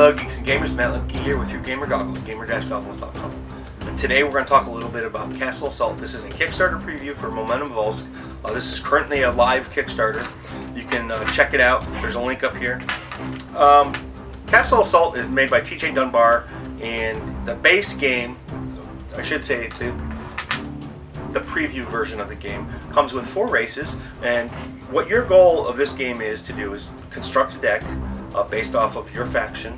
Hello Geeks and Gamers, Matt Lemke here with your Gamer Goggles, gamer-goggles.com. And today we're going to talk a little bit about Castle Assault. This is a Kickstarter preview for Momentum Volsk. This is currently a live Kickstarter. You can check it out. There's a link up here. Castle Assault is made by TJ Dunbar, and the base game, I should say the preview version of the game, comes with 4 races. And what your goal of this game is to do is construct a deck based off of your faction,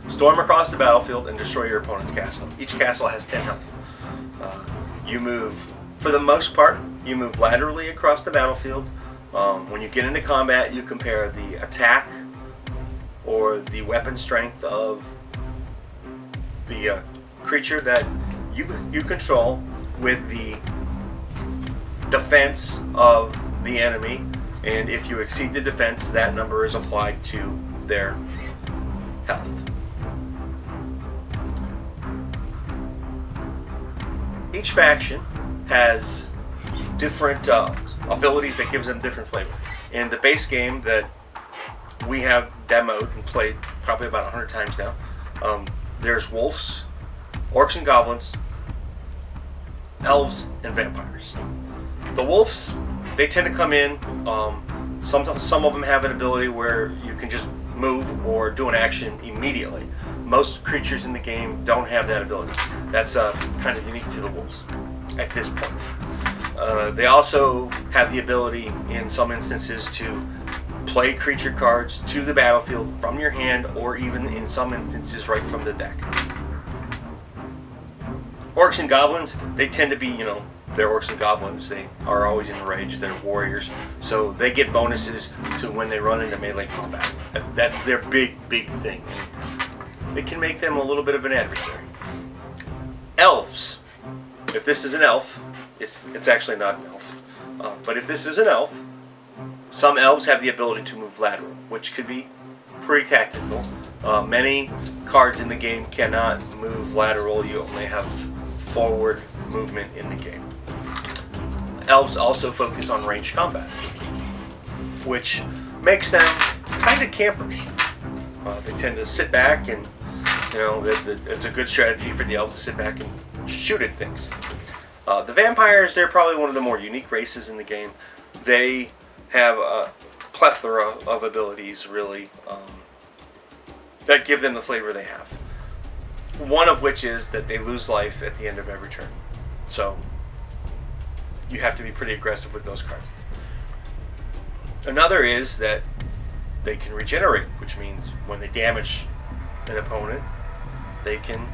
storm across the battlefield, and destroy your opponent's castle. Each castle has 10 health. You move, for the most part, you move laterally across the battlefield. When you get into combat, you compare the attack or the weapon strength of the creature that you control with the defense of the enemy. And if you exceed the defense, that number is applied to their health. Each faction has different abilities that gives them different flavor. In the base game that we have demoed and played probably about 100 times now, there's wolves, orcs and goblins, elves, and vampires. The wolves, they tend to come in. Some of them have an ability where you can just move or do an action immediately. Most creatures in the game don't have that ability. That's kind of unique to the wolves at this point. They also have the ability in some instances to play creature cards to the battlefield from your hand, or even in some instances right from the deck. Orcs and goblins, they tend to be, they're orcs and goblins. They are always in rage. They're warriors, so they get bonuses to when they run into melee combat. That's their big thing. It can make them a little bit of an adversary. Elves. If this is an elf, it's actually not an elf. But if this is an elf, some elves have the ability to move lateral, which could be pretty tactical. Many cards in the game cannot move lateral. You only have forward movement in the game. Elves also focus on ranged combat, which makes them kind of campers. They tend to sit back, and it's a good strategy for the elves to sit back and shoot at things. The vampires, they're probably one of the more unique races in the game. They have a plethora of abilities, really, that give them the flavor they have. One of which is that they lose life at the end of every turn. So you have to be pretty aggressive with those cards. Another is that they can regenerate, which means when they damage an opponent, they can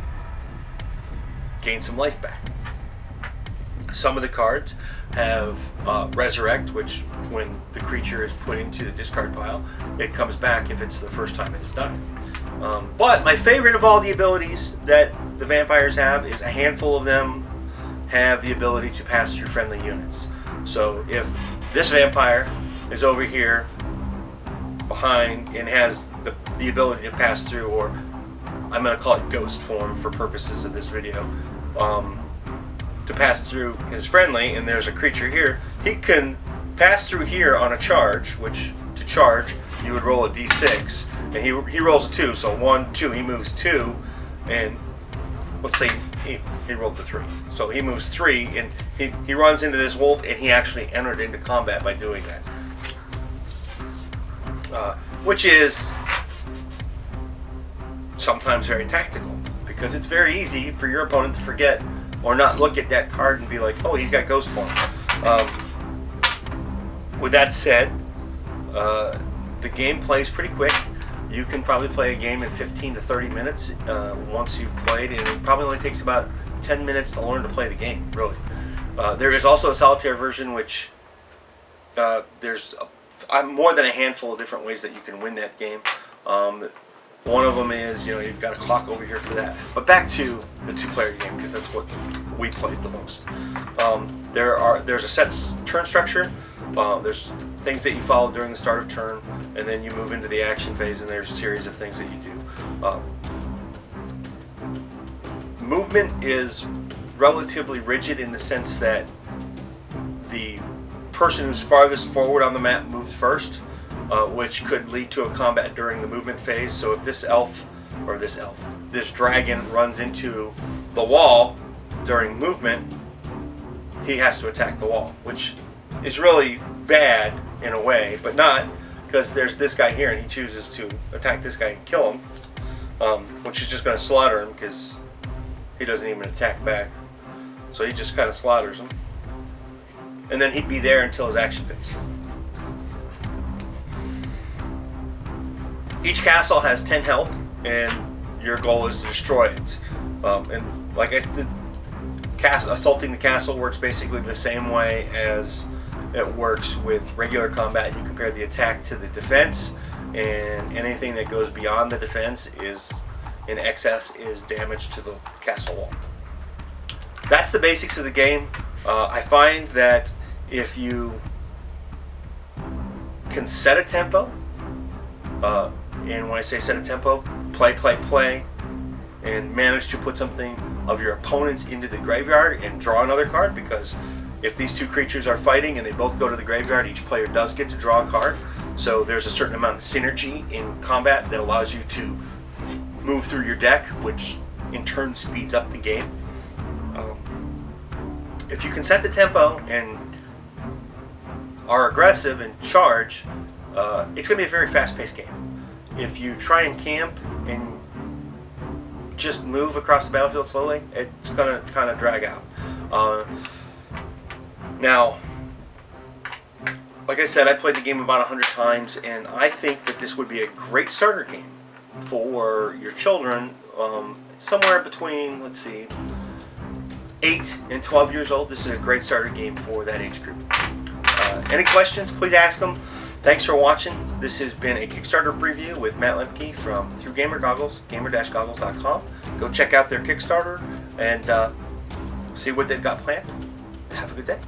gain some life back. Some of the cards have Resurrect, which when the creature is put into the discard pile, it comes back if it's the first time it has died. But my favorite of all the abilities that the vampires have is a handful of them have the ability to pass through friendly units. So if this vampire is over here behind and has the ability to pass through, or I'm going to call it ghost form for purposes of this video, to pass through his friendly, and there's a creature here, he can pass through here on a charge, which to charge you would roll a d6, and he rolls a 2, so 1, 2, he moves 2, and let's say he rolled the 3. So he moves 3, and he runs into this wolf, and he actually entered into combat by doing that. Which is sometimes very tactical, because it's very easy for your opponent to forget or not look at that card and be like, oh, he's got ghost form. With that said, the game plays pretty quick. You can probably play a game in 15 to 30 minutes once you've played, and it probably only takes about 10 minutes to learn to play the game, really. There is also a solitaire version, which there's more than a handful of different ways that you can win that game. One of them is, you've got a clock over here for that. But back to the 2-player game, because that's what we played the most. There's a set turn structure. There's things that you follow during the start of turn, and then you move into the action phase, and there's a series of things that you do. Movement is relatively rigid in the sense that the person who's farthest forward on the map moves first. which could lead to a combat during the movement phase. So if this this dragon runs into the wall during movement, he has to attack the wall, which is really bad in a way, but not, because there's this guy here and he chooses to attack this guy and kill him, which is just going to slaughter him because he doesn't even attack back. So he just kind of slaughters him. And then he'd be there until his action phase. Each castle has 10 health, and your goal is to destroy it. And like I said, assaulting the castle works basically the same way as it works with regular combat. You compare the attack to the defense, and anything that goes beyond the defense is in excess is damage to the castle wall. That's the basics of the game. I find that if you can set a tempo, and when I say set a tempo, play, and manage to put something of your opponents into the graveyard and draw another card, because if these two creatures are fighting and they both go to the graveyard, each player does get to draw a card. So there's a certain amount of synergy in combat that allows you to move through your deck, which in turn speeds up the game. If you can set the tempo and are aggressive and charge, it's going to be a very fast-paced game. If you try and camp and just move across the battlefield slowly, it's going to kind of drag out. Now, like I said, I played the game about 100 times, and I think that this would be a great starter game for your children, somewhere between, let's see, 8 and 12 years old. This is a great starter game for that age group. Any questions, please ask them. Thanks for watching. This has been a Kickstarter preview with Matt Lemke from Through Gamer Goggles, gamer-goggles.com. Go check out their Kickstarter and see what they've got planned. Have a good day.